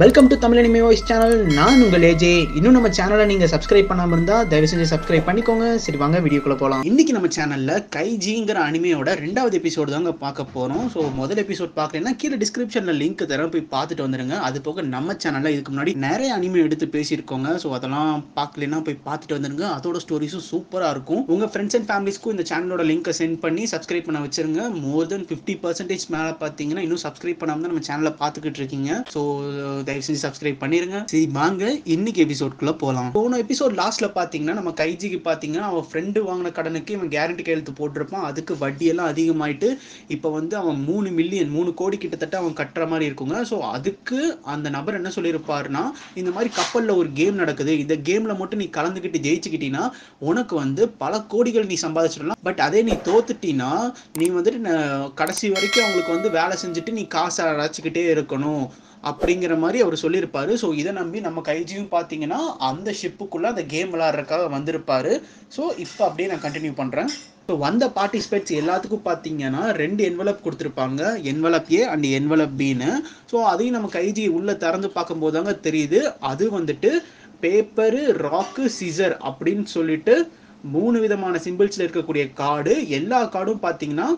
Welcome to Tamil anime voice channel. நான் உங்கள் AJ. இன்னும் நம்ம சேனலை நீங்கள் சப்ஸ்கிரைப் பண்ணாமல் இருந்தால் தயவு செஞ்சு சப்ஸ்கிரைப் பண்ணிக்கோங்க. சரி வாங்க வீடியோக்குள்ளே போகலாம். இன்றைக்கி நம்ம சேனலில் கைஜிங்கிற அனிமையோட 2வது எபிசோடு தாங்க பார்க்க போகிறோம். ஸோ முதல் எபிசோட் பார்க்குறேன்னா கீழே டிஸ்கிரிப்ஷனில் லிங்க் தரேன், போய் பார்த்துட்டு வந்துடுங்க. அது போக நம்ம சேனலில் இதுக்கு முன்னாடி நிறைய அனிமே எடுத்து பேசியிருக்கோங்க. ஸோ அதெல்லாம் பார்க்கலன்னா போய் பார்த்துட்டு வந்துடுங்க. அதோட ஸ்டோரிஸும் சூப்பராக இருக்கும். உங்கள் ஃப்ரெண்ட்ஸ் அண்ட் ஃபேமிலிஸ்க்கும் இந்த சேனலோட லிங்க்கை சென்ட் பண்ணி சப்ஸ்கிரைப் பண்ண வச்சுருங்க. மோர் தென் 50% மேலே பார்த்தீங்கன்னா இன்னும் சப்ஸ்கிரைப் பண்ணாமல் தான் நம்ம சேனலை பார்த்துக்கிட்டு இருக்கீங்க. ஸோ தயவு செஞ்சு சப்ஸ்கிரைப் பண்ணிருங்க. சரி வாங்க இன்னைக்கு எபிசோட்குள்ள போலாம். போன எபிசோட் லாஸ்ட்ல பாத்தீங்கன்னா நம்ம கைஜிக்கு பாத்தீங்கன்னா அவன் ஃப்ரெண்டு வாங்கின கடனுக்கு இவன் கேரண்டி கையெழுத்து போட்டிருப்பான். அதுக்கு வட்டி எல்லாம் அதிகமாயிட்டு இப்போ வந்து அவன் 3 கோடி கிட்டத்தட்ட அவன் கட்டுற மாதிரி இருக்குங்க. ஸோ அதுக்கு அந்த நபர் என்ன சொல்லியிருப்பாருன்னா, இந்த மாதிரி கப்பல்ல ஒரு கேம் நடக்குது, இந்த கேம்ல மட்டும் நீ கலந்துக்கிட்டு ஜெயிச்சுக்கிட்டீங்கன்னா உனக்கு வந்து பல கோடிகள் நீ சம்பாதிச்சிடலாம். பட் அதே நீ தோத்துட்டீங்கன்னா நீ வந்துட்டு கடைசி வரைக்கும் அவங்களுக்கு வந்து வேலை செஞ்சுட்டு நீ காசை அழைச்சிக்கிட்டே இருக்கணும் அப்படிங்கிற மாதிரி அவர் சொல்லியிருப்பாரு. ஸோ இதை நம்பி நம்ம கைஜியும் பார்த்தீங்கன்னா அந்த ஷிப்புக்குள்ளே அந்த கேம் விளாட்றதுக்காக வந்திருப்பாரு. ஸோ இப்போ அப்படியே நான் கண்டினியூ பண்ணுறேன். ஸோ வந்த பார்ட்டிசிபேட்ஸ் எல்லாத்துக்கும் பார்த்தீங்கன்னா 2 என்வலப் கொடுத்துருப்பாங்க, envelope A and envelope pin. So அதையும் நம்ம கைஜி உள்ளே திறந்து பார்க்கும்போது தாங்க தெரியுது அது வந்துட்டு பேப்பரு, ராக்கு, சிசர் அப்படின்னு சொல்லிட்டு 3 விதமான சிம்பிள்ஸில் இருக்கக்கூடிய கார்டு. எல்லா கார்டும் பார்த்தீங்கன்னா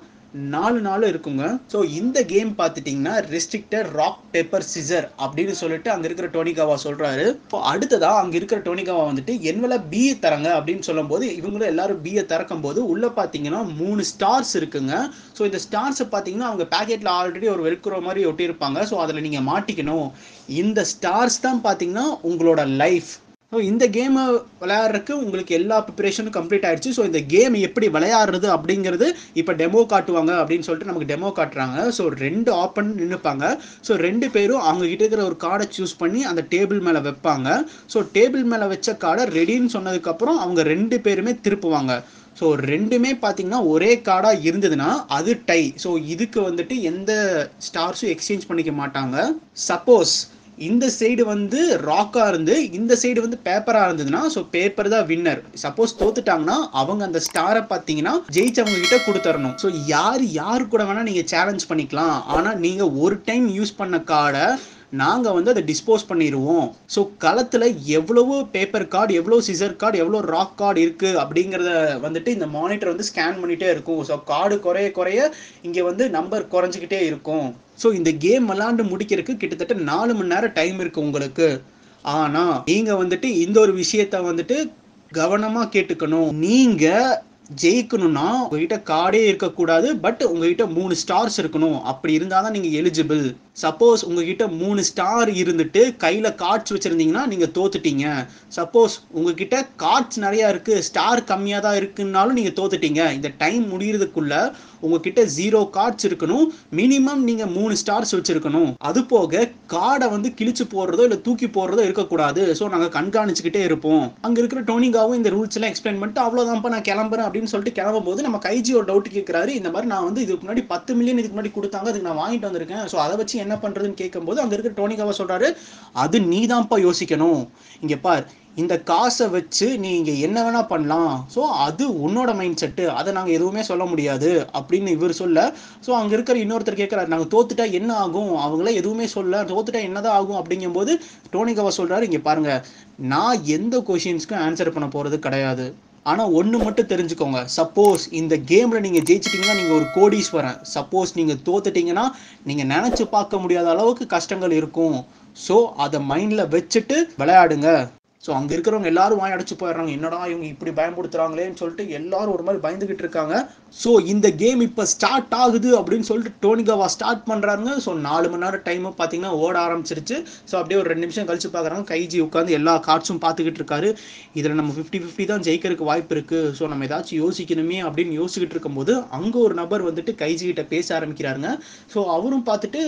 4 இருக்குங்க. ஸோ இந்த கேம் பார்த்துட்டிங்கன்னா ரெஸ்ட்ரிக்டட் ராக் பேப்பர் சிசர் அப்படின்னு சொல்லிட்டு அங்கே இருக்கிற டோனிகாவா சொல்கிறாரு. இப்போ அடுத்ததாக அங்கே இருக்கிற டோனிகாவா வந்துட்டு என்வலப் பி தரங்க அப்படின்னு சொல்லும்போது இவங்களும் எல்லாரும் பியை திறக்கும் போது உள்ளே பார்த்தீங்கன்னா 3 ஸ்டார்ஸ் இருக்குங்க. ஸோ இந்த ஸ்டார்ஸை பார்த்தீங்கன்னா அவங்க பேக்கெட்டில் ஆல்ரெடி ஒரு வெல்க்ரோ மாதிரி ஒட்டியிருப்பாங்க. ஸோ அதில் நீங்கள் மாட்டிக்கணும். இந்த ஸ்டார்ஸ் தான் பார்த்தீங்கன்னா உங்களோட லைஃப். ஸோ இந்த கேமை விளையாடுறதுக்கு உங்களுக்கு எல்லா ப்ரிப்பரேஷனும் கம்ப்ளீட் ஆயிடுச்சு. ஸோ இந்த கேம் எப்படி விளையாடுறது அப்படிங்கிறது இப்போ டெமோ காட்டுவாங்க அப்படின்னு சொல்லிட்டு நமக்கு டெமோ காட்டுறாங்க. ஸோ 2 ஆப்பன் நின்றுப்பாங்க. ஸோ 2 பேரும் அவங்க கிட்ட இருக்கிற ஒரு கார்டை சூஸ் பண்ணி அந்த டேபிள் மேலே வைப்பாங்க. ஸோ டேபிள் மேலே வச்ச கார்டை ரெடின்னு சொன்னதுக்கப்புறம் அவங்க 2 பேருமே திருப்புவாங்க. ஸோ 2மே பார்த்தீங்கன்னா ஒரே கார்டாக இருந்ததுன்னா அது டை. ஸோ இதுக்கு வந்துட்டு எந்த ஸ்டார்ஸும் எக்ஸ்சேஞ்ச் பண்ணிக்க மாட்டாங்க. சப்போஸ் இந்த சைடு வந்து ராக்கா இருந்து இந்த சைடு வந்து பேப்பரா இருந்ததுன்னா ஸோ பேப்பர் தான் வின்னர். சப்போஸ் தோத்துட்டாங்கன்னா அவங்க அந்த ஸ்டாரை பார்த்தீங்கன்னா ஜெயிச்சவங்க கிட்ட கொடுத்துடணும். ஸோ யாரு கூட வேணா நீங்க சேலஞ்ச் பண்ணிக்கலாம். ஆனா நீங்க ஒரு டைம் யூஸ் பண்ண கார்டை நாங்கள் வந்து அதை டிஸ்போஸ் பண்ணிடுவோம். ஸோ களத்தில் எவ்வளவு பேப்பர் கார்டு, எவ்வளோ சிசர் கார்டு, எவ்வளோ ராக் கார்டு இருக்குது அப்படிங்கிறத வந்துட்டு இந்த மானிட்டர் வந்து ஸ்கேன் பண்ணிகிட்டே இருக்கும். ஸோ கார்டு குறைய இங்கே வந்து நம்பர் குறைஞ்சிக்கிட்டே இருக்கும். ஸோ இந்த கேம் விளாண்டு முடிக்கிறதுக்கு கிட்டத்தட்ட 4 மணி நேரம் டைம் இருக்குது உங்களுக்கு. ஆனால் நீங்கள் வந்துட்டு இந்த ஒரு விஷயத்த வந்துட்டு கவனமாக கேட்டுக்கணும். நீங்கள் ஜெயிக்கணும்னா உங்ககிட்ட கார்டே இருக்கக்கூடாது, பட் உங்ககிட்ட 3 ஸ்டார்ஸ் இருக்கணும். அப்படி இருந்தால் தான் நீங்கள் எலிஜிபிள். சப்போஸ் உங்ககிட்ட 3 ஸ்டார் இருந்துட்டு கையில் கார்ட்ஸ் வச்சுருந்தீங்கன்னா நீங்கள் தோத்துட்டீங்க. சப்போஸ் உங்ககிட்ட கார்ட்ஸ் நிறையா இருக்குது, ஸ்டார் கம்மியாக தான் இருக்குன்னாலும் நீங்கள் தோத்துட்டீங்க. இந்த டைம் முடிகிறதுக்குள்ள உங்ககிட்ட 0 கார்ட்ஸ் இருக்கணும். மினிமம் நீங்கள் 3 ஸ்டார்ஸ் வச்சுருக்கணும். அது போக கார்டை வந்து கிழிச்சு போடுறதோ இல்லை தூக்கி போடுறதோ இருக்கக்கூடாது. ஸோ நாங்கள் கண்காணிச்சுக்கிட்டே இருப்போம். அங்கே இருக்கிற டோனிகாவும் இந்த ரூல்ஸ் எல்லாம் எக்ஸ்பிளைன் பண்ணிட்டு அவ்வளோதான்ப்பா நான் கிளம்புறேன் அப்படின்னு சொல்லிட்டு கிளம்பும் போது நம்ம கைஜி ஒரு டவுட் கேட்குறாரு. இந்த மாதிரி நான் வந்து இதுக்கு முன்னாடி 10 மில்லியன் இதுக்கு முன்னாடி கொடுத்தாங்க, அதுக்கு நான் வாங்கிட்டு வந்திருக்கேன். ஸோ அதை வச்சு என்ன பண்ணுறதுன்னு கேட்கும்போது அங்கே இருக்கிற டோனிகாவா சொல்கிறாரு, அது நீ தான்ப்பா யோசிக்கணும். இங்கே பார், இந்த காசை வச்சு நீங்க என்ன வேணா பண்ணலாம். ஸோ அது உன்னோட மைண்ட் செட்டு, அதை நாங்கள் எதுவுமே சொல்ல முடியாது அப்படின்னு இவர் சொல்ல. ஸோ அங்கே இருக்கிற இன்னொருத்தர் கேட்குறாரு, நாங்கள் தோத்துட்டா என்ன ஆகும், அவங்களே எதுவுமே சொல்ல, தோத்துட்டா என்னதான் ஆகும் அப்படிங்கும்போது டோனிகாவா சொல்றாரு, இங்கே பாருங்க, நான் எந்த கொஷின்ஸ்க்கும் ஆன்சர் பண்ண போறது கிடையாது. ஆனால் ஒன்று மட்டும் தெரிஞ்சுக்கோங்க, சப்போஸ் இந்த கேமில் நீங்கள் ஜெயிச்சிட்டிங்கன்னா நீங்கள் ஒரு கோடீஸ்வரன். சப்போஸ் நீங்கள் தோத்துட்டீங்கன்னா நீங்கள் நினச்சி பார்க்க முடியாத அளவுக்கு கஷ்டங்கள் இருக்கும். ஸோ அதை மைண்டில் வச்சுட்டு விளையாடுங்க. ஸோ அங்கே இருக்கிறவங்க எல்லாரும் வாய் அடைச்சு போயிடுறாங்க, என்னடா இவங்க இப்படி பயன்படுத்துகிறாங்களேன்னு சொல்லிட்டு எல்லாரும் ஒரு மாதிரி பயந்துக்கிட்டு இருக்காங்க. ஸோ இந்த கேம் இப்போ ஸ்டார்ட் ஆகுது அப்படின்னு சொல்லிட்டு டோனிகாவா ஸ்டார்ட் பண்ணுறாங்க. ஸோ 4 மணி நேரம் டைமு பார்த்தீங்கன்னா ஓட ஆரம்பிச்சிருச்சு. ஸோ அப்படியே ஒரு 2 நிமிஷம் கழிச்சு பார்க்குறாங்க, கைஜி உட்காந்து எல்லா கார்ட்ஸும் பார்த்துக்கிட்டு இருக்காரு. இதில் நம்ம 50-50 தான் ஜெயிக்கிறதுக்கு வாய்ப்பு இருக்குது. ஸோ நம்ம ஏதாச்சும் யோசிக்கணுமே அப்படின்னு யோசிச்சுக்கிட்டு இருக்கும்போது அங்கே ஒரு நபர் வந்துட்டு கைஜி கிட்ட பேச ஆரம்பிக்கிறாருங்க. ஸோ அவரும் பார்த்துட்டு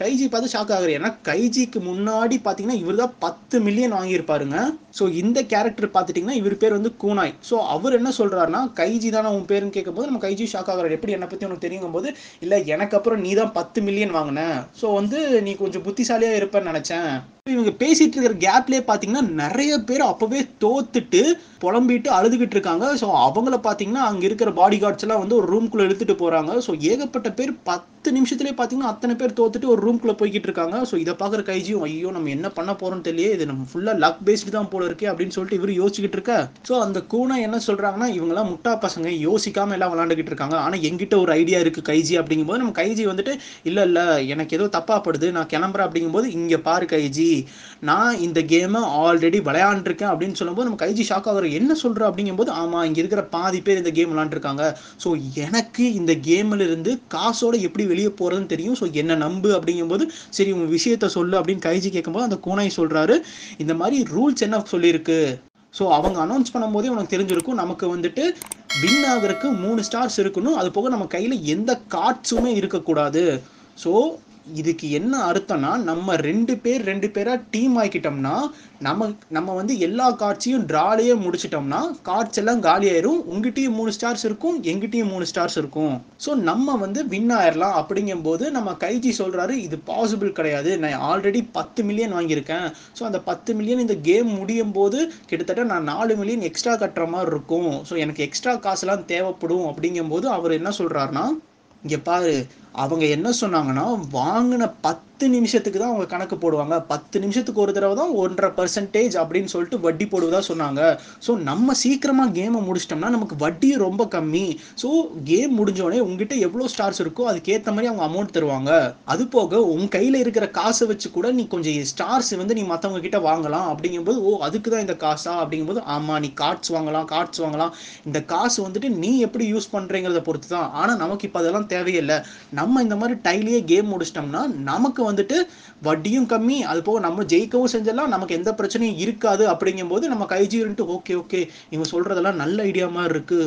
கைஜி பார்த்து ஷாக் ஆகுறாரு. ஏன்னா கைஜிக்கு முன்னாடி பார்த்தீங்கன்னா இவர் தான் 10 மில்லியன் வாங்கியிருப்பாருங்க. ஸோ இந்த கேரக்டர் பார்த்துட்டிங்கன்னா இவர் பேர் வந்து கூனாய். ஸோ அவர் என்ன சொல்கிறாருன்னா, கைஜி தானே உன் பேருன்னு கேட்கும்போது நம்ம கைஜி ஷாக் ஆகிறார். எப்படி என்னை பற்றி உனக்கு தெரியும் போது, இல்லை எனக்கு அப்புறம் நீ தான் 10 மில்லியன் வாங்கின, ஸோ வந்து நீ கொஞ்சம் புத்திசாலியாக இருப்பேன்னு நினச்சேன். இவங்க பேசிட்டு இருக்கிற கேப்லேயே பார்த்தீங்கன்னா நிறைய பேர் அப்போவே தோத்துட்டு புலம்பிட்டு அழுதுகிட்டு இருக்காங்க. ஸோ அவங்கள பார்த்தீங்கன்னா அங்கே இருக்கிற பாடி கார்ட்ஸ் எல்லாம் வந்து ஒரு ரூம்குள்ளே இழுத்துட்டு போகிறாங்க. ஸோ ஏகப்பட்ட பேர் 10 நிமிஷத்துலேயே பார்த்தீங்கன்னா அத்தனை பேர் தோத்துட்டு ஒரு ரூம்குள்ளே போய்கிட்டு இருக்காங்க. ஸோ இதை பார்க்குற கைஜியும் ஐயோ நம்ம என்ன பண்ண போகிறோம்னு தெரியல, இது நம்ம ஃபுல்லாக லக் பேஸ்டு தான் போல இருக்கே அப்படின்னு சொல்லிட்டு இவர் யோசிச்சுக்கிட்டு இருக்க. ஸோ அந்த கூனை என்ன சொல்கிறாங்கன்னா, இவங்கெல்லாம் முட்டா பசங்க, யோசிக்காமல் எல்லாம் விளாண்டுக்கிட்டு இருக்காங்க. ஆனால் எங்கிட்ட ஒரு ஐடியா இருக்குது கைஜி அப்படிங்கும்போது நம்ம கைஜி வந்துட்டு இல்லை எனக்கு ஏதோ தப்பாக படுது, நான் கிளம்புறேன் அப்படிங்கும்போது, இங்கே பாரு கைஜி, நான் இந்த கேமை ஆல்ரெடி விளையாண்டுருக்கேன் அப்படின்னு சொல்லும்போது நம்ம கைஜி ஷாக் ஆகுற. என்ன சொல்கிற அப்படிங்கும்போது, ஆமாம் இங்கே இருக்கிற பாதி பேர் இந்த கேம் விளாண்டுருக்காங்க. ஸோ எனக்கு இந்த கேமில் இருந்து காசோட எப்படி வெளியே போகிறதுன்னு தெரியும். ஸோ என்ன நம்பு அப்படிங்கும்போது, சரி உங்க விஷயத்த சொல்லு அப்படின்னு கைஜி கேட்கும்போது அந்த கூனை சொல்கிறாரு, இந்த மாதிரி ரூல்ஸ் என்ன சொல்லியிருக்கு. ஸோ அவங்க அனௌன்ஸ் பண்ணும்போதே உனக்கு தெரிஞ்சிருக்கும், நமக்கு வந்துட்டு வின் ஆகிறதுக்கு 3 ஸ்டார்ஸ் இருக்கணும். அது போக நம்ம கையில் எந்த கார்ட்ஸுமே இருக்கக்கூடாது. ஸோ இதுக்கு என்ன அர்த்தம்னா, நம்ம 2 பேரா டீம் ஆக்கிட்டோம்னா நம்ம வந்து எல்லா கார்ட்ஸையும் டிராலேயே முடிச்சிட்டோம்னா கார்ட்ஸ் எல்லாம் காலி ஆயிரும். உங்ககிட்டயும் 3 ஸ்டார்ஸ் இருக்கும், எங்கிட்டயும் 3 ஸ்டார்ஸ் இருக்கும். ஸோ நம்ம வந்து வின் ஆயிடலாம். அப்படிங்கும்போது நம்ம கைஜி சொல்றாரு, இது பாசிபிள் கிடையாது, நான் ஆல்ரெடி 10 மில்லியன் வாங்கியிருக்கேன். ஸோ அந்த 10 மில்லியன் இந்த கேம் முடியும் போது கிட்டத்தட்ட நான் 4 மில்லியன் எக்ஸ்ட்ரா கட்டுற மாதிரி இருக்கும். ஸோ எனக்கு எக்ஸ்ட்ரா காசுலாம் தேவைப்படும். அப்படிங்கும்போது அவர் என்ன சொல்றாருன்னா, இங்கே பாரு, அவங்க என்ன சொன்னாங்கன்னா, வாங்கின 10 நிமிஷத்துக்கு தான் அவங்க கணக்கு போடுவாங்க. 10 நிமிஷத்துக்கு ஒரு தடவை தான் 1.5% அப்படின்னு சொல்லிட்டு வட்டி போடுவதா சொன்னாங்க. ஸோ நம்ம சீக்கிரமாக கேமை முடிச்சிட்டோம்னா நமக்கு வட்டியும் ரொம்ப கம்மி. ஸோ கேம் முடிஞ்சோடனே உங்ககிட்ட எவ்வளோ ஸ்டார்ஸ் இருக்கோ அதுக்கேற்ற மாதிரி அவங்க அமௌண்ட் தருவாங்க. அது போக உன் கையில் இருக்கிற காசை வச்சு கூட நீ கொஞ்சம் ஸ்டார்ஸ் வந்து நீ மற்றவங்க கிட்ட வாங்கலாம். அப்படிங்கும்போது, ஓ அதுக்கு தான் இந்த காசா அப்படிங்கும்போது, ஆமாம் நீ கார்ட்ஸ் வாங்கலாம். இந்த காசு வந்துட்டு நீ எப்படி யூஸ் பண்ணுறேங்கிறத பொறுத்து தான். ஆனால் நமக்கு இப்போ அதெல்லாம் தேவையில்லை. நம்ம இந்த மாதிரி டைலியே கேம் முடிச்சிட்டோம்னா நமக்கு வந்துட்டு வட்டியும் கம்மி, அது போக நம்ம ஜெயிக்கவும் செஞ்சிடலாம், நமக்கு எந்த பிரச்சனையும் இருக்காது. அப்படிங்கும்போது நம்ம கைஜி ஓகே இவங்க சொல்றதெல்லாம் நல்ல ஐடியா மாதிரி இருக்கு,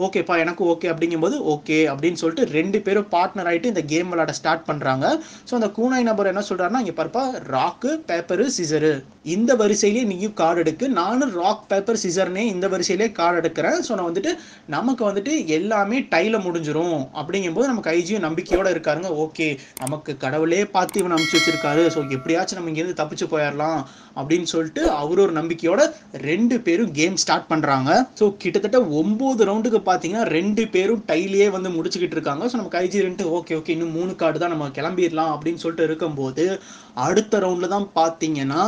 ஓகேப்பா எனக்கு ஓகே அப்படிங்கும்போது, ஓகே அப்படின்னு சொல்லிட்டு 2 பேரும் பார்ட்னர் ஆகிட்டு இந்த கேம் விளையாட ஸ்டார்ட் பண்றாங்க. ஸோ அந்த கூனாய் நபர் என்ன சொல்றாருன்னா, இங்க பாருப்பா, ராக்கு பேப்பரு சிசரு இந்த வரிசையிலேயே நீயும் கார்டு எடுக்கு, நானும் ராக் பேப்பர் சிசர்னே இந்த வரிசையிலே கார்டு எடுக்கிறேன். ஸோ நான் வந்துட்டு நமக்கு வந்துட்டு எல்லாமே டைல முடிஞ்சிரும். அப்படிங்கும்போது நம்ம கைஜியும் நம்பிக்கையோட இருக்காருங்க. ஓகே நமக்கு கடவுளே பார்த்து இவன் அனுப்பிச்சு வச்சிருக்காரு, ஸோ எப்படியாச்சும் நம்ம இங்கேருந்து தப்பிச்சு போயிடலாம் அப்படின்னு சொல்லிட்டு அவரு ஒரு நம்பிக்கையோட 2 பேரும் கேம் ஸ்டார்ட் பண்றாங்க. ஸோ கிட்டத்தட்ட 9 ரவுண்டுக்கு பார்த்தீங்கன்னா 2 பேரும் டைலியே வந்து முடிச்சுக்கிட்டு இருக்காங்க. ஸோ நம்ம கைஜி ஓகே இன்னும் 3 கார்டு தான், நம்ம கிளம்பிடலாம் அப்படின்னு சொல்லிட்டு இருக்கும்போது அடுத்த ரவுண்ட்ல தான் பார்த்தீங்கன்னா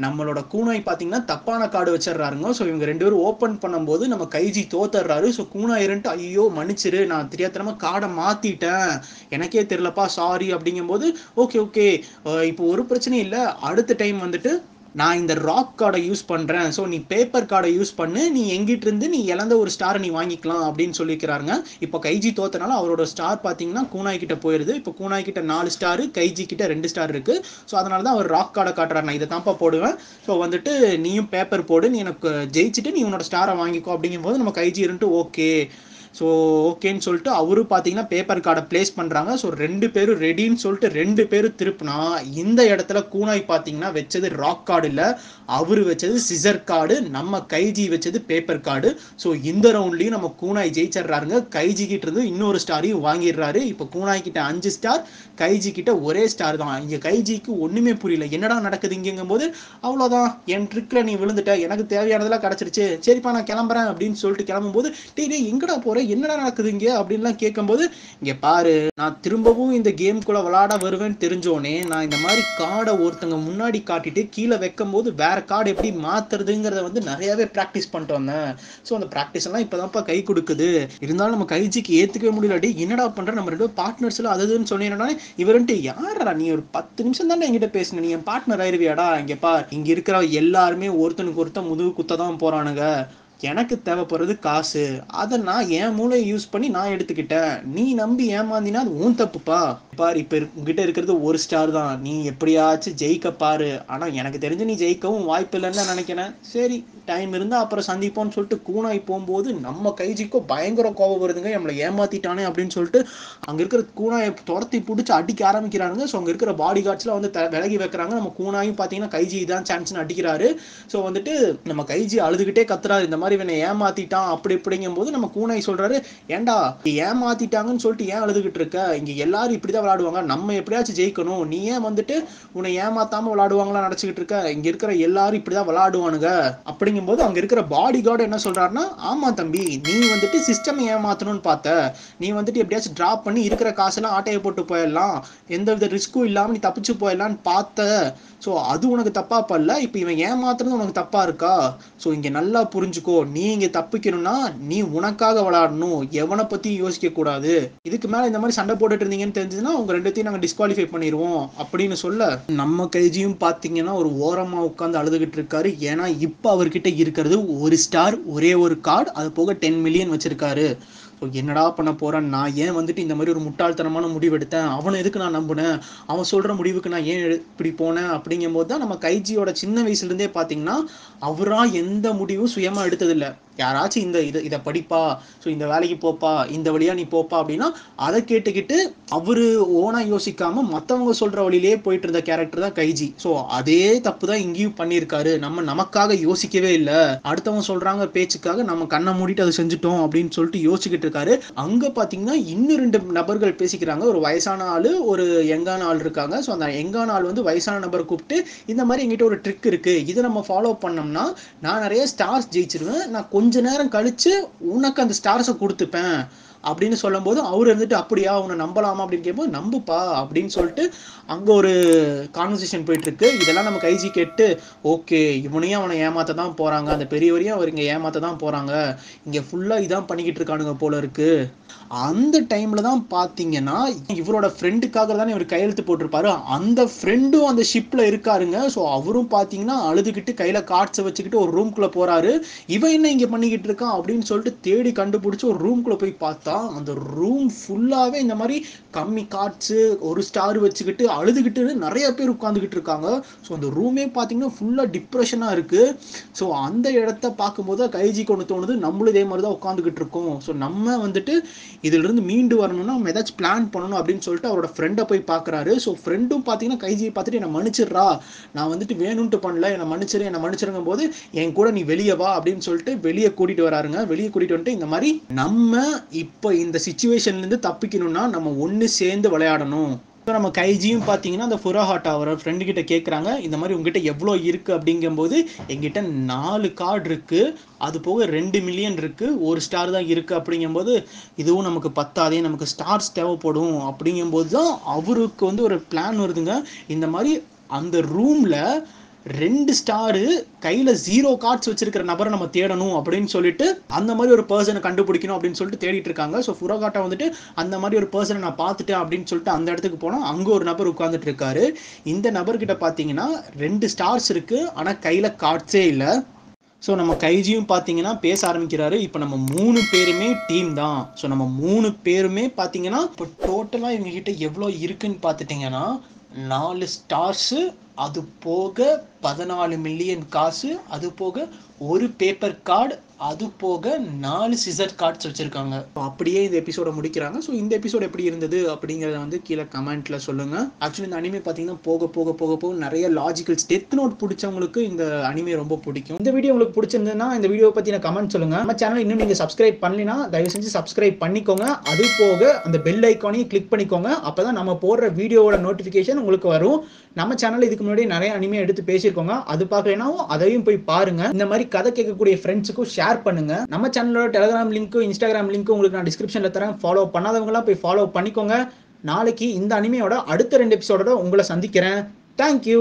நம்மளோட கூனாய் பார்த்தீங்கன்னா தப்பான கார்டு வச்சிடறாருங்க. ஸோ இவங்க 2 பேரும் ஓப்பன் பண்ணும்போது நம்ம கைஜி தோத்துறாரு. ஸோ கூனாய் ஐயோ மன்னிச்சிரு, நான் தெரியாதனமா கார்டை மாத்திட்டேன், எனக்கே தெரியலப்பா சாரி அப்படிங்கும்போது, ஓகே இப்போ ஒரு பிரச்சனையும் இல்லை, அடுத்த டைம் வந்துட்டு நான் இந்த ராக் கார்டை யூஸ் பண்ணுறேன், ஸோ நீ பேப்பர் கார்டை யூஸ் பண்ணு, நீ எங்கிட்ட இருந்து நீ இழந்த ஒரு ஸ்டாரை நீ வாங்கிக்கலாம் அப்படின்னு சொல்லிக்கிறாருங்க. இப்போ கைஜி தோத்தனால அவரோட ஸ்டார் பார்த்தீங்கன்னா கூனாய் கிட்ட போயிருது. இப்போ கூனாய் கிட்ட 4 ஸ்டாரு, கைஜி கிட்ட 2 ஸ்டார் இருக்கு. ஸோ அதனால தான் அவர் ராக் கார்டை காட்டுறாரு, நான் இதை தான்ப்பா போடுவேன், ஸோ வந்துட்டு நீயும் பேப்பர் போடு, நீ எனக்கு ஜெயிச்சுட்டு நீ உன்னோட ஸ்டாரை வாங்கிக்கோ அப்படிங்கும்போது நம்ம கைஜி ஓகே ஸோ ஓகேன்னு சொல்லிட்டு அவரு பார்த்தீங்கன்னா பேப்பர் கார்டை பிளேஸ் பண்ணுறாங்க. ஸோ 2 பேரும் ரெடின்னு சொல்லிட்டு 2 பேரும் திருப்பினா இந்த இடத்துல கூனாய் பார்த்தீங்கன்னா வச்சது ராக் கார்டு இல்லை, அவரு வச்சது சிசர் கார்டு, நம்ம கைஜி வச்சது பேப்பர் கார்டு. ஸோ இந்த ரவுண்ட்லையும் நம்ம கூனாய் ஜெயிச்சிடுறாருங்க. கைஜி கிட்ட இருந்து இன்னொரு ஸ்டாரையும் வாங்கிடுறாரு. இப்போ கூனாய் கிட்ட 5 ஸ்டார், கைஜி கிட்ட ஒரே ஸ்டார் தான். இங்கே கைஜிக்கு ஒன்றுமே புரியல, என்னடா நடக்குது இங்கேங்கும் போது, அவ்வளோதான் என் ட்ரிக்ல நீ விழுந்துட்ட, எனக்கு தேவையானதெல்லாம் கிடச்சிருச்சு, சரிப்பா நான் கிளம்புறேன் அப்படின்னு சொல்லிட்டு கிளம்பும்போது, டேய் எங்கடா போற, என்னடா நடக்குது இங்க அப்படின்லாம் கேட்கும்போது, இங்க பாரு நான் திரும்பவும் இந்த கேம்குள்ள விளையாட வருவேன்னு தெரிஞ்சோனே நான் இந்த மாதிரி கார்டை ஒருத்தங்க முன்னாடி காட்டிட்டு கீழே வைக்கும் போது வேற கார்டு எப்படி மாத்துறதுங்கிறத வந்து நிறையவே ப்ராக்டிஸ் பண்ணிட்டு வந்தேன். ஸோ அந்த ப்ராக்டிஸ் எல்லாம் இப்பதான்ப்பா கை கொடுக்குது. இருந்தாலும் நம்ம கைஜிக்கு ஏத்துக்கவே முடியலடி, என்னடா பண்ற, நம்ம 2 பார்ட்னர்ஸ் எல்லாம் அதுன்னு சொன்னீங்கன்னா இவருன்ட்டு, யாரா நீ ஒரு 10 நிமிஷம் தானே என்கிட்ட பேசுன, நீ என் பார்ட்னர் ஆயிருவியாடா, இங்க பார் இங்க இருக்கிற எல்லாருமே ஒருத்தனுக்கு ஒருத்தன் முதுகு குத்ததான் போறானுங்க, எனக்கு தேவைப்படுறது காசு, அதை நான் என் மூளையை யூஸ் பண்ணி நான் எடுத்துக்கிட்டேன், நீ நம்பி ஏமாந்தினா அது உன் தப்புப்பா. பாரு இப்போ உங்ககிட்ட இருக்கிறது ஒரு ஸ்டார் தான், நீ எப்படியாச்சும் ஜெயிக்க பாரு, ஆனால் எனக்கு தெரிஞ்சு நீ ஜெயிக்கவும் வாய்ப்பு இல்லைன்னு நினைக்கிறேன், சரி டைம் இருந்தால் அப்புறம் சந்திப்போம்னு சொல்லிட்டு கூனாய் போகும்போது நம்ம கைஜிக்கோ பயங்கர கோபம் வருதுங்க, நம்மளை ஏமாத்திட்டானே அப்படின்னு சொல்லிட்டு அங்கே இருக்கிற கூனாயை துரத்தி பிடிச்சி அடிக்க ஆரம்பிக்கிறாங்க. ஸோ அங்கே இருக்கிற பாடி கார்ட்ஸ்லாம் வந்து விலகி வைக்கிறாங்க. நம்ம கூனாயும் பார்த்தீங்கன்னா கைஜி தான் சான்ஸ்னு அடிக்கிறாரு. ஸோ வந்துட்டு நம்ம கைஜி அழுதுகிட்டே கத்துறாரு, இந்த மாதிரி இவனை ஏமாத்திட்டான் அப்படி இப்படிங்கும் போது நம்ம கூனாய் சொல்றாரு, ஏண்டா ஏமாத்திட்டாங்கன்னு சொல்லிட்டு ஏன் அழுதுகிட்டு இருக்க, இங்க எல்லாரும் இப்படிதான் விளையாடுவாங்க, நம்ம எப்படியாச்சும் ஜெயிக்கணும், நீ ஏன் வந்துட்டு உன்னை ஏமாத்தாம விளையாடுவாங்களா நினைச்சுக்கிட்டு இருக்க, இங்க இருக்கிற எல்லாரும் இப்படிதான் விளையாடுவானுங்க அப்படிங்கும்போது அங்க இருக்கிற பாடி கார்டு என்ன சொல்றாருன்னா, ஆமா தம்பி, நீ வந்துட்டு சிஸ்டம் ஏமாத்தணும்னு பார்த்த, நீ வந்துட்டு எப்படியாச்சும் டிராப் பண்ணி இருக்கிற காசெல்லாம் ஆட்டையை போட்டு போயிடலாம், எந்தவித ரிஸ்க்கும் இல்லாம நீ தப்பிச்சு போயிடலான்னு பார்த்த, ஸோ அது உனக்கு தப்பா பண்ணல, இப்போ இவன் ஏமாத்துறது உனக்கு தப்பா இருக்கா, ஸோ இங்க நல்லா புரிஞ்சுக்கோ, நீ இங்க தப்பிக்கணும்னா நீ உனக்காக விளையாடணும், எவனை பத்தி யோசிக்க கூடாது, இதுக்கு மேல இந்த மாதிரி சண்டை போட்டுட்டு இருந்தீங்கன்னு தெரிஞ்சதுன்னா உங்க ரெண்டுத்தையும் நாங்க டிஸ்குவாலிஃபை பண்ணிடுவோம் அப்படின்னு சொல்ல, நம்ம கைஜியும் பாத்தீங்கன்னா ஒரு ஓரமா உட்காந்து அழுதுகிட்டு இருக்காரு. ஏன்னா இப்ப அவர்கிட்ட இருக்கிறது ஒரு ஸ்டார், ஒரே ஒரு கார்டு, அது போக 10 மில்லியன் வச்சிருக்காரு. ஸோ என்னடா பண்ண போறேன், நான் ஏன் வந்துட்டு இந்த மாதிரி ஒரு முட்டாள்தனமான முடிவு எடுத்தேன், அவனை எதுக்கு நான் நம்பினேன், அவன் சொல்ற முடிவுக்கு நான் ஏன் இப்படி போனேன் அப்படிங்கும் போது தான் நம்ம கைஜியோட சின்ன வயசுல இருந்தே பாத்தீங்கன்னா அவரா எந்த முடிவும் சுயமா எடுத்ததில்லை. யாராச்சும் இதை படிப்பா, ஸோ இந்த வேலைக்கு போப்பா, இந்த வழியா நீ போப்பா அப்படின்னா அதை கேட்டுக்கிட்டு அவரு ஓனா யோசிக்காம மற்றவங்க சொல்ற வழியிலேயே போயிட்டு இருந்த கேரக்டர் தான் கைஜி. ஸோ அதே தப்பு தான் இங்கேயும் பண்ணியிருக்காரு. நமக்காக யோசிக்கவே இல்லை, அடுத்தவங்க சொல்றாங்க பேச்சுக்காக நம்ம கண்ணை மூடிட்டு அதை செஞ்சுட்டோம் அப்படின்னு சொல்லிட்டு யோசிச்சுக்கிட்டு இருக்காரு. அங்க பாத்தீங்கன்னா இன்னும் 2 நபர்கள் பேசிக்கிறாங்க. ஒரு வயசான ஆளு, ஒரு யங்கான ஆள் இருக்காங்க. ஸோ அந்த யங்கான ஆள் வந்து வயசான நபர் கூப்பிட்டு, இந்த மாதிரி எங்கிட்ட ஒரு ட்ரிக் இருக்கு, இதை நம்ம ஃபாலோ பண்ணோம்னா நான் நிறைய ஸ்டார்ஸ் ஜெயிச்சிருவேன், நான் கொஞ்ச நேரம் கழிச்சு உனக்கு அந்த ஸ்டார்ஸை கொடுத்துப்பேன் அப்படின்னு சொல்லும் போது அவர் இருந்துட்டு, அப்படியா உன்னை நம்பலாமா அப்படின்னு கேட்போது, நம்புப்பா அப்படின்னு சொல்லிட்டு அங்க ஒரு கான்வர்சேஷன் போயிட்டு இருக்கு. இதெல்லாம் நம்ம கைஜி கேட்டு, ஓகே இவனையும் அவனை ஏமாத்த தான் போறாங்க, அந்த பெரியவரையும் அவர் இங்க ஏமாத்த தான் போறாங்க, இங்க ஃபுல்லா இதான் பண்ணிக்கிட்டு இருக்கானுங்க போல இருக்கு. அந்த டைம்ல தான் பாத்தீங்கன்னா இவரோட ஃப்ரெண்டுக்காக தானே இவர் கையெழுத்து போட்டிருப்பாரு, அந்த ஃப்ரெண்டும் அந்த ஷிப்ல இருக்காருங்க. ஸோ அவரும் பாத்தீங்கன்னா அழுதுகிட்டு கையில கார்ட்ஸை வச்சுக்கிட்டு ஒரு ரூம்குள்ள போறாரு. இவன் என்ன இங்க பண்ணிக்கிட்டு இருக்கான் அப்படின்னு சொல்லிட்டு தேடி கண்டுபிடிச்சு ஒரு ரூம்குள்ள போய் பார்த்தா அந்த ரூம் ஃபுல்லாவே இந்த மாதிரி கம்மி கார்ட்ஸ், ஒரு ஸ்டார் வச்சுக்கிட்டு அழுதுகிட்டு நிறைய பேர் உட்காந்துக்கிட்டு இருக்காங்க. ஸோ அந்த ரூமே பாத்தீங்கன்னா ஃபுல்லா டிப்ரெஷனா இருக்கு. ஸோ அந்த இடத்த பார்க்கும்போது கைஜிக்கு ஒன்று தோணுது, நம்மளும் இதே மாதிரி தான் உட்காந்துக்கிட்டு இருக்கோம், ஸோ நம்ம வந்துட்டு இதுல இருந்து மீண்டு வரணும்னா நம்ம ஏதாச்சும் பிளான் பண்ணணும் அப்படின்னு சொல்லிட்டு அவரோட ஃப்ரெண்டை போய் பார்க்குறாரு. ஸோ ஃப்ரெண்டும் பார்த்தீங்கன்னா கைஜியை பார்த்துட்டு, என்னை மன்னிச்சிடுறா, நான் வந்துட்டு வேணும்ட்டு பண்ணல, என்னை மன்னிச்சிருங்கும் போது என் கூட நீ வெளியே வா அப்படின்னு சொல்லிட்டு வெளியே கூட்டிட்டு வராருங்க. வெளியே கூட்டிட்டு வந்துட்டு, இந்த மாதிரி நம்ம இப்போ இந்த சிச்சுவேஷன்ல இருந்து தப்பிக்கணும்னா நம்ம ஒன்று சேர்ந்து விளையாடணும். நம்ம கைஜியும் பார்த்தீங்கன்னா அந்த ஃபுராஹாட்டா அவரோட ஃப்ரெண்டு கிட்ட கேட்குறாங்க, இந்த மாதிரி உங்ககிட்ட எவ்வளோ இருக்கு அப்படிங்கும்போது, எங்கிட்ட 4 கார்டு இருக்கு, அது போக 2 மில்லியன் இருக்கு, ஒரு ஸ்டார் தான் இருக்கு அப்படிங்கும்போது, இதுவும் நமக்கு பத்தாதே, நமக்கு ஸ்டார்ஸ் தேவைப்படும் அப்படிங்கும்போது தான் அவருக்கு வந்து ஒரு பிளான் வருதுங்க. இந்த மாதிரி அந்த ரூம்ல 2 ஸ்டாரு கையில 0 கார்ட்ஸ் வச்சிருக்கிற நபரை நம்ம தேடணும் அப்படின்னு சொல்லிட்டு அந்த மாதிரி ஒரு பர்சனை கண்டுபிடிக்கணும் அப்படின்னு சொல்லிட்டு தேடிட்டு இருக்காங்க. ஸோ ஃபுராகாட்டா வந்துட்டு அந்த மாதிரி ஒரு பர்சனை நான் பார்த்துட்டேன் அப்படின்னு சொல்லிட்டு அந்த இடத்துக்கு போனால் அங்கே ஒரு நபர் உட்கார்ந்துட்டு இருக்காரு. இந்த நபர்கிட்ட பார்த்தீங்கன்னா 2 ஸ்டார்ஸ் இருக்கு, ஆனால் கையில கார்ட்ஸே இல்லை. ஸோ நம்ம கைஜியும் பார்த்தீங்கன்னா பேச ஆரம்பிக்கிறாரு. இப்போ நம்ம 3 பேருமே டீம் தான். ஸோ நம்ம 3 பேருமே பார்த்தீங்கன்னா இப்போ டோட்டலாக இவங்ககிட்ட எவ்வளோ இருக்குன்னு பார்த்துட்டிங்கன்னா 4 ஸ்டார்ஸு, அது போக 14 மில்லியன் காசு, அது போக ஒரு பேப்பர் கார்டு, அது போக 4 சிசர் கார்ட்ஸ் வச்சிருக்காங்க. அப்படியே இந்த எபிசோட முடிக்கிறாங்க. ஸோ இந்த எபிசோட் எப்படி இருந்தது அப்படிங்கிறத வந்து கீழே கமெண்ட்ல சொல்லுங்க. ஆக்சுவலி இந்த அனிமே பார்த்தீங்கன்னா போக போக போக போக நிறைய லாஜிக்கல்ஸ், டெத் நோட் பிடிச்சவங்களுக்கு இந்த அனிமே ரொம்ப பிடிக்கும். இந்த வீடியோ உங்களுக்கு பிடிச்சிருந்ததுன்னா இந்த வீடியோ பத்தின கமெண்ட் சொல்லுங்க. நம்ம சேனல் இன்னும் நீங்க சப்ஸ்கிரைப் பண்ணலினா தயவு செஞ்சு சப்ஸ்கிரைப் பண்ணிக்கோங்க. அது போக அந்த பெல் ஐக்கானையும் கிளிக் பண்ணிக்கோங்க. அப்பதான் நம்ம போடுற வீடியோவோட நோட்டிபிகேஷன் உங்களுக்கு வரும். நம்ம சேனல் இதுக்கு முன்னாடி நிறைய அனிமே எடுத்து பேசியிருக்கோங்க, அது பார்க்கலனாவும் அதையும் போய் பாருங்க. இந்த மாதிரி கதை கேட்கக்கூடிய ஃப்ரெண்ட்ஸுக்கும் ஷேர் பண்ணுங்க. நம்ம சேனலோட டெலிகிராம் லிங்க்கும் இன்ஸ்டாகிராம் லிங்க்கும் உங்களுக்கு நான் டிஸ்கிரிப்ஷன்ல தரேன். ஃபாலோ பண்ணாதவங்களாம் போய் ஃபாலோ பண்ணிக்கோங்க. நாளைக்கு இந்த அனிமையோட அடுத்த 2 எபிசோடோட உங்களை சந்திக்கிறேன். தேங்க்யூ.